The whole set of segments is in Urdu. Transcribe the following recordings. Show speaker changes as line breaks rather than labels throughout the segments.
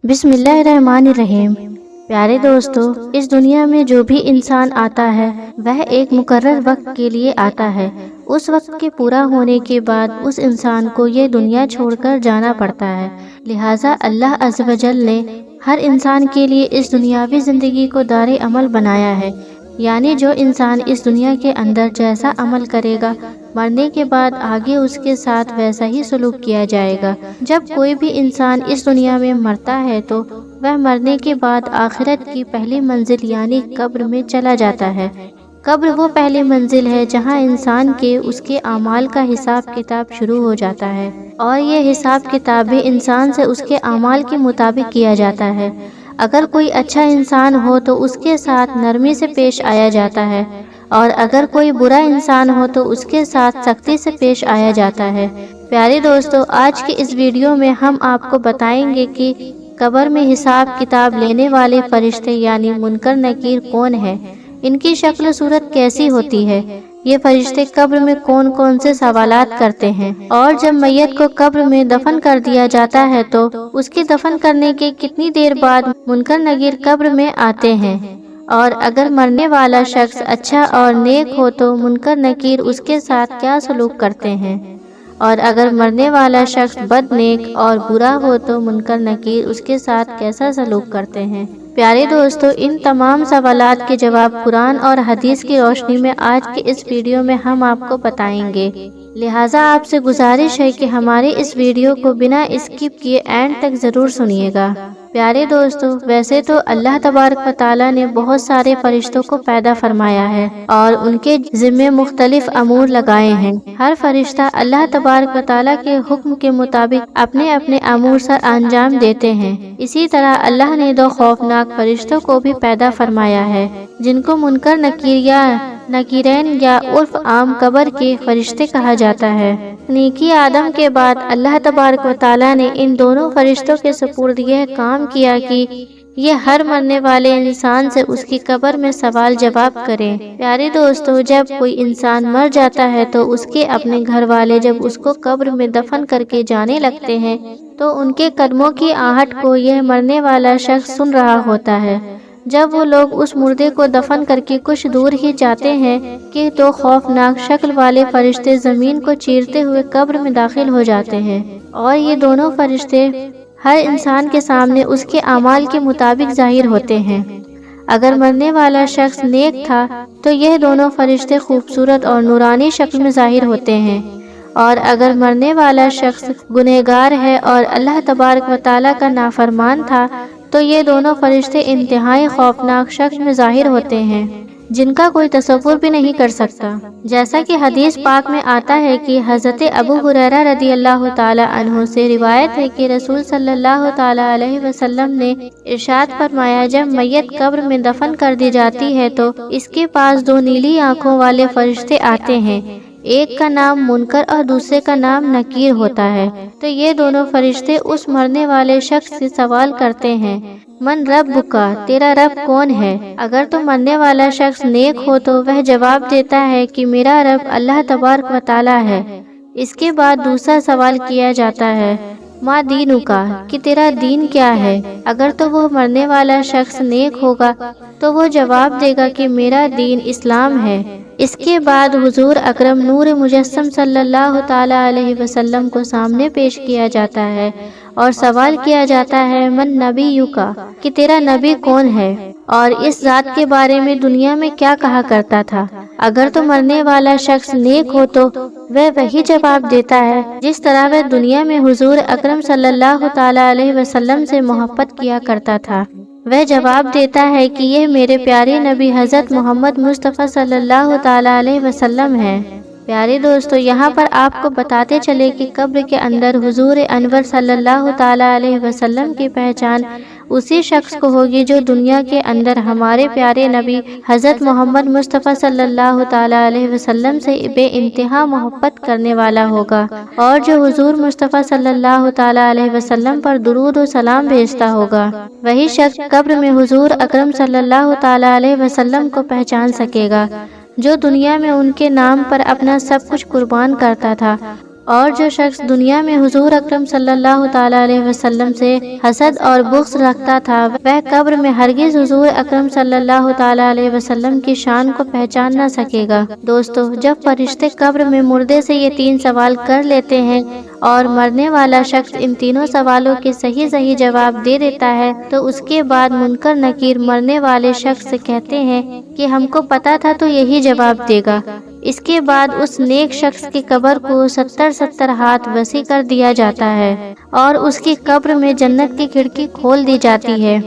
بسم اللہ الرحمن الرحیم۔ پیارے دوستو، اس دنیا میں جو بھی انسان آتا ہے وہ ایک مقرر وقت کے لیے آتا ہے۔ اس وقت کے پورا ہونے کے بعد اس انسان کو یہ دنیا چھوڑ کر جانا پڑتا ہے۔ لہٰذا اللہ عز و جل نے ہر انسان کے لیے اس دنیاوی زندگی کو دار عمل بنایا ہے، یعنی جو انسان اس دنیا کے اندر جیسا عمل کرے گا مرنے کے بعد آگے اس کے ساتھ ویسا ہی سلوک کیا جائے گا۔ جب کوئی بھی انسان اس دنیا میں مرتا ہے تو وہ مرنے کے بعد آخرت کی پہلی منزل یعنی قبر میں چلا جاتا ہے۔ قبر وہ پہلی منزل ہے جہاں انسان کے اس کے اعمال کا حساب کتاب شروع ہو جاتا ہے، اور یہ حساب کتاب بھی انسان سے اس کے اعمال کے مطابق کیا جاتا ہے۔ اگر کوئی اچھا انسان ہو تو اس کے ساتھ نرمی سے پیش آیا جاتا ہے، اور اگر کوئی برا انسان ہو تو اس کے ساتھ سختی سے پیش آیا جاتا ہے۔ پیارے دوستو، آج کے اس ویڈیو میں ہم آپ کو بتائیں گے کہ قبر میں حساب کتاب لینے والے فرشتے یعنی منکر نکیر کون ہیں، ان کی شکل و صورت کیسی ہوتی ہے، یہ فرشتے قبر میں کون کون سے سوالات کرتے ہیں، اور جب میت کو قبر میں دفن کر دیا جاتا ہے تو اس کے دفن کرنے کے کتنی دیر بعد منکر نکیر قبر میں آتے ہیں، اور اگر مرنے والا شخص اچھا اور نیک ہو تو منکر نکیر اس کے ساتھ کیا سلوک کرتے ہیں، اور اگر مرنے والا شخص بد نیک اور برا ہو تو منکر نکیر اس کے ساتھ کیسا سلوک کرتے ہیں۔ پیارے دوستو، ان تمام سوالات کے جواب قرآن اور حدیث کی روشنی میں آج کے اس ویڈیو میں ہم آپ کو بتائیں گے، لہٰذا آپ سے گزارش ہے کہ ہمارے اس ویڈیو کو بنا اسکپ کیے اینڈ تک ضرور سنیے گا۔ پیارے دوستو، ویسے تو اللہ تبارک و تعالیٰ نے بہت سارے فرشتوں کو پیدا فرمایا ہے اور ان کے ذمے مختلف امور لگائے ہیں۔ ہر فرشتہ اللہ تبارک و تعالیٰ کے حکم کے مطابق اپنے اپنے امور سر انجام دیتے ہیں۔ اسی طرح اللہ نے دو خوفناک فرشتوں کو بھی پیدا فرمایا ہے جن کو منکر نکیر یا نکیرین یا عرف عام قبر کے فرشتے کہا جاتا ہے۔ نیکی آدم کے بعد اللہ تبارک و تعالیٰ نے ان دونوں فرشتوں کے سپرد یہ کام کیا کہ یہ ہر مرنے والے انسان سے اس کی قبر میں سوال جواب کریں۔ پیارے دوستو، جب کوئی انسان مر جاتا ہے تو اس کے اپنے گھر والے جب اس کو قبر میں دفن کر کے جانے لگتے ہیں تو ان کے قدموں کی آہٹ کو یہ مرنے والا شخص سن رہا ہوتا ہے۔ جب وہ لوگ اس مردے کو دفن کر کے کچھ دور ہی جاتے ہیں کہ تو خوفناک شکل والے فرشتے زمین کو چیرتے ہوئے قبر میں داخل ہو جاتے ہیں، اور یہ دونوں فرشتے ہر انسان کے سامنے اس کے اعمال کے مطابق ظاہر ہوتے ہیں۔ اگر مرنے والا شخص نیک تھا تو یہ دونوں فرشتے خوبصورت اور نورانی شکل میں ظاہر ہوتے ہیں، اور اگر مرنے والا شخص گنہگار ہے اور اللہ تبارک و تعالیٰ کا نافرمان تھا تو یہ دونوں فرشتے انتہائی خوفناک شکل میں ظاہر ہوتے ہیں جن کا کوئی تصور بھی نہیں کر سکتا۔ جیسا کہ حدیث پاک میں آتا ہے کہ حضرت ابو ہریرہ رضی اللہ تعالی عنہ سے روایت ہے کہ رسول صلی اللہ تعالی علیہ وسلم نے ارشاد فرمایا، جب میت قبر میں دفن کر دی جاتی ہے تو اس کے پاس دو نیلی آنکھوں والے فرشتے آتے ہیں، ایک کا نام منکر اور دوسرے کا نام نکیر ہوتا ہے، تو یہ دونوں فرشتے اس مرنے والے شخص سے سوال کرتے ہیں، من ربک، تیرا رب کون ہے؟ اگر تو مرنے والا شخص نیک ہو تو وہ جواب دیتا ہے کہ میرا رب اللہ تبارک و تعالیٰ ہے۔ اس کے بعد دوسرا سوال کیا جاتا ہے، ما دینک، کہ تیرا دین کیا ہے؟ اگر تو وہ مرنے والا شخص نیک ہوگا تو وہ جواب دے گا کہ میرا دین اسلام ہے۔ اس کے بعد حضور اکرم نور مجسم صلی اللہ تعالی علیہ وسلم کو سامنے پیش کیا جاتا ہے اور سوال کیا جاتا ہے، من نبیک، کہ تیرا نبی کون ہے اور اس ذات کے بارے میں دنیا میں کیا کہا کرتا تھا؟ اگر تو مرنے والا شخص نیک ہو تو وہ وہی جواب دیتا ہے جس طرح وہ دنیا میں حضور اکرم صلی اللہ تعالی علیہ وسلم سے محبت کیا کرتا تھا۔ وہ جواب دیتا ہے کہ یہ میرے پیارے نبی حضرت محمد مصطفیٰ صلی اللہ تعالی علیہ وسلم ہیں۔ پیارے دوستو، یہاں پر آپ کو بتاتے چلے کہ قبر کے اندر حضور انور صلی اللہ تعالی علیہ وسلم کی پہچان اسی شخص کو ہوگی جو دنیا کے اندر ہمارے پیارے نبی حضرت محمد مصطفیٰ صلی اللہ تعالی علیہ وسلم سے بے انتہا محبت کرنے والا ہوگا، اور جو حضور مصطفیٰ صلی اللہ تعالی علیہ وسلم پر درود و سلام بھیجتا ہوگا۔ وہی شخص قبر میں حضور اکرم صلی اللہ تعالی علیہ وسلم کو پہچان سکے گا جو دنیا میں ان کے نام پر اپنا سب کچھ قربان کرتا تھا، اور جو شخص دنیا میں حضور اکرم صلی اللہ تعالیٰ علیہ وسلم سے حسد اور بغض رکھتا تھا، وہ قبر میں ہرگز حضور اکرم صلی اللہ تعالیٰ علیہ وسلم کی شان کو پہچان نہ سکے گا۔ دوستو، جب فرشتے قبر میں مردے سے یہ 3 سوال کر لیتے ہیں اور مرنے والا شخص ان تینوں سوالوں کے صحیح جواب دے دیتا ہے، تو اس کے بعد منکر نکیر مرنے والے شخص سے کہتے ہیں کہ ہم کو پتا تھا تو یہی جواب دے گا۔ اس کے بعد اس نیک شخص کی قبر کو 70 ہاتھ وسیع کر دیا جاتا ہے اور اس کی قبر میں جنت کی کھڑکی کھول دی جاتی ہے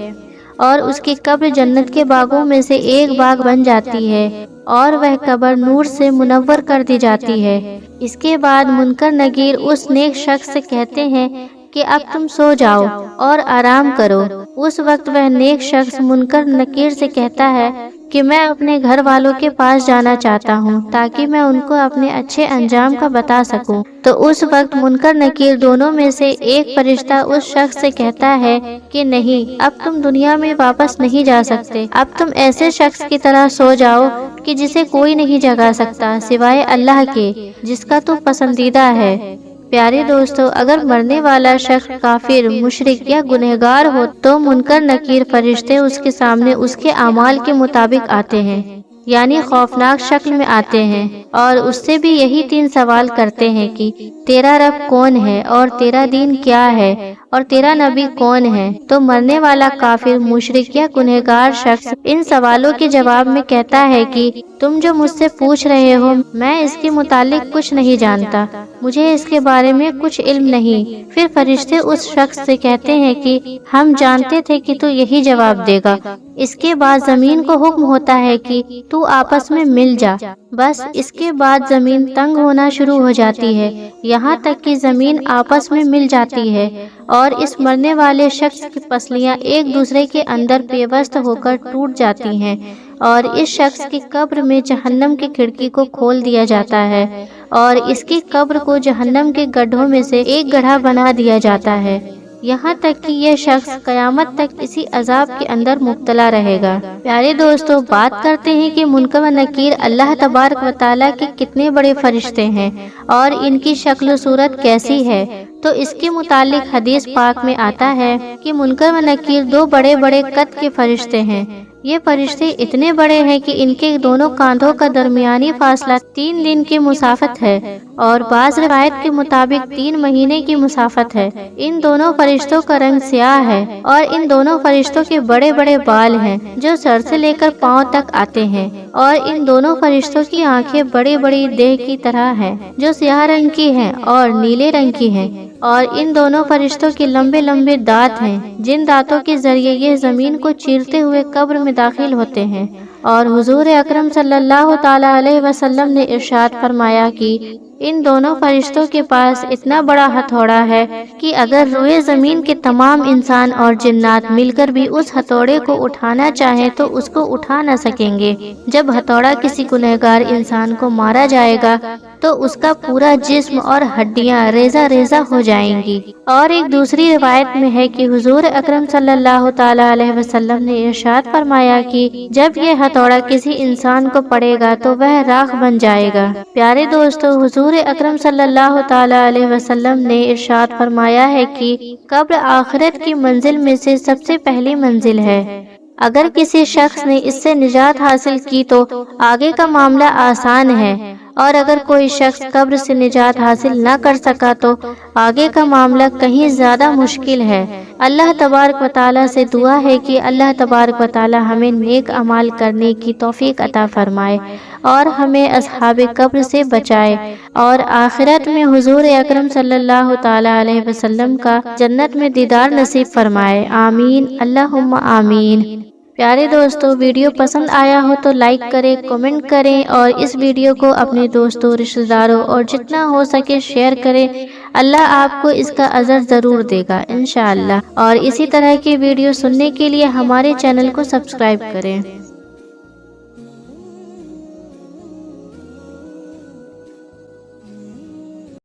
اور اس کی قبر جنت کے باغوں میں سے ایک باغ بن جاتی ہے اور وہ قبر نور سے منور کر دی جاتی ہے۔ اس کے بعد منکر نکیر اس نیک شخص سے کہتے ہیں کہ اب تم سو جاؤ اور آرام کرو۔ اس وقت وہ نیک شخص منکر نکیر سے کہتا ہے کہ میں اپنے گھر والوں کے پاس جانا چاہتا ہوں تاکہ میں ان کو اپنے اچھے انجام کا بتا سکوں۔ تو اس وقت منکر نکیر دونوں میں سے ایک فرشتہ اس شخص سے کہتا ہے کہ نہیں، اب تم دنیا میں واپس نہیں جا سکتے، اب تم ایسے شخص کی طرح سو جاؤ کہ جسے کوئی نہیں جگا سکتا سوائے اللہ کے، جس کا تو پسندیدہ ہے۔ پیارے دوستو، اگر مرنے والا شخص کافر، مشرک یا گنہگار ہو تو منکر نکیر فرشتے اس کے سامنے اس کے اعمال کے مطابق آتے ہیں، یعنی خوفناک شکل میں آتے ہیں، اور اس سے بھی یہی 3 سوال کرتے ہیں کہ تیرا رب کون ہے اور تیرا دین کیا ہے اور تیرا نبی کون ہے۔ تو مرنے والا کافر، مشرک یا گنہگار شخص ان سوالوں کے جواب میں کہتا ہے کہ تم جو مجھ سے پوچھ رہے ہو میں اس کے متعلق کچھ نہیں جانتا، مجھے اس کے بارے میں کچھ علم نہیں۔ پھر فرشتے اس شخص سے کہتے ہیں کہ ہم جانتے تھے کہ تو یہی جواب دے گا۔ اس کے بعد زمین کو حکم ہوتا ہے کہ تو آپس میں مل جا۔ بس اس کے بعد زمین تنگ ہونا شروع ہو جاتی ہے، یہاں تک کہ زمین آپس میں مل جاتی ہے اور اس مرنے والے شخص کی پسلیاں ایک دوسرے کے اندر پیوست ہو کر ٹوٹ جاتی ہیں اور اس شخص کی قبر میں جہنم کی کھڑکی کو کھول دیا جاتا ہے اور اس کی قبر کو جہنم کے گڈھوں میں سے ایک گڑھا بنا دیا جاتا ہے، یہاں تک کہ یہ شخص قیامت تک اسی عذاب کے اندر مبتلا رہے گا۔ پیارے دوستو، بات کرتے ہیں کہ منکر و نکیر اللہ تبارک و تعالیٰ کے کتنے بڑے فرشتے ہیں اور ان کی شکل و صورت کیسی ہے۔ تو اس کے متعلق حدیث پاک میں آتا ہے کہ منکر و نکیر 2 بڑے قد کے فرشتے ہیں۔ یہ فرشتے اتنے بڑے ہیں کہ ان کے دونوں کاندھوں کا درمیانی فاصلہ 3 دن کی مسافت ہے اور بعض روایت کے مطابق 3 مہینے کی مسافت ہے۔ ان دونوں فرشتوں کا رنگ سیاہ ہے اور ان دونوں فرشتوں کے بڑے بال ہیں جو سر سے لے کر پاؤں تک آتے ہیں، اور ان دونوں فرشتوں کی آنکھیں بڑی دیہ کی طرح ہیں جو سیاہ رنگ کی ہیں اور نیلے رنگ کی ہیں، اور ان دونوں فرشتوں کے لمبے دانت ہیں جن دانتوں کے ذریعے یہ زمین کو چیرتے ہوئے قبر میں داخل ہوتے ہیں۔ اور حضور اکرم صلی اللہ تعالیٰ علیہ وسلم نے ارشاد فرمایا کہ ان دونوں فرشتوں کے پاس اتنا بڑا ہتھوڑا ہے کہ اگر روئے زمین کے تمام انسان اور جنات مل کر بھی اس ہتھوڑے کو اٹھانا چاہیں تو اس کو اٹھا نہ سکیں گے۔ جب ہتھوڑا کسی گنہگار انسان کو مارا جائے گا تو اس کا پورا جسم اور ہڈیاں ریزہ ہو جائیں گی۔ اور ایک دوسری روایت میں ہے کہ حضور اکرم صلی اللہ تعالیٰ علیہ وسلم نے ارشاد فرمایا کہ جب یہ ہتھوڑا کسی انسان کو پڑے گا تو وہ راکھ بن جائے گا۔ پیارے دوستو، حضور اکرم صلی اللہ تعالیٰ علیہ وسلم نے ارشاد فرمایا ہے کہ قبر آخرت کی منزل میں سے سب سے پہلی منزل ہے۔ اگر کسی شخص نے اس سے نجات حاصل کی تو آگے کا معاملہ آسان ہے، اور اگر کوئی شخص قبر سے نجات حاصل نہ کر سکا تو آگے کا معاملہ کہیں زیادہ مشکل ہے۔ اللہ تبارک و تعالیٰ سے دعا ہے کہ اللہ تبارک و تعالیٰ ہمیں نیک اعمال کرنے کی توفیق عطا فرمائے اور ہمیں اصحاب قبر سے بچائے، اور آخرت میں حضور اکرم صلی اللہ تعالیٰ علیہ وسلم کا جنت میں دیدار نصیب فرمائے۔ آمین، اللہم آمین۔ پیارے دوستو، ویڈیو پسند آیا ہو تو لائک کریں، کمنٹ کریں اور اس ویڈیو کو اپنے دوستوں، رشتہ داروں اور جتنا ہو سکے شیئر کریں۔ اللہ آپ کو اس کا اجر ضرور دے گا انشاءاللہ، اور اسی طرح کی ویڈیو سننے کے لیے ہمارے چینل کو سبسکرائب کریں۔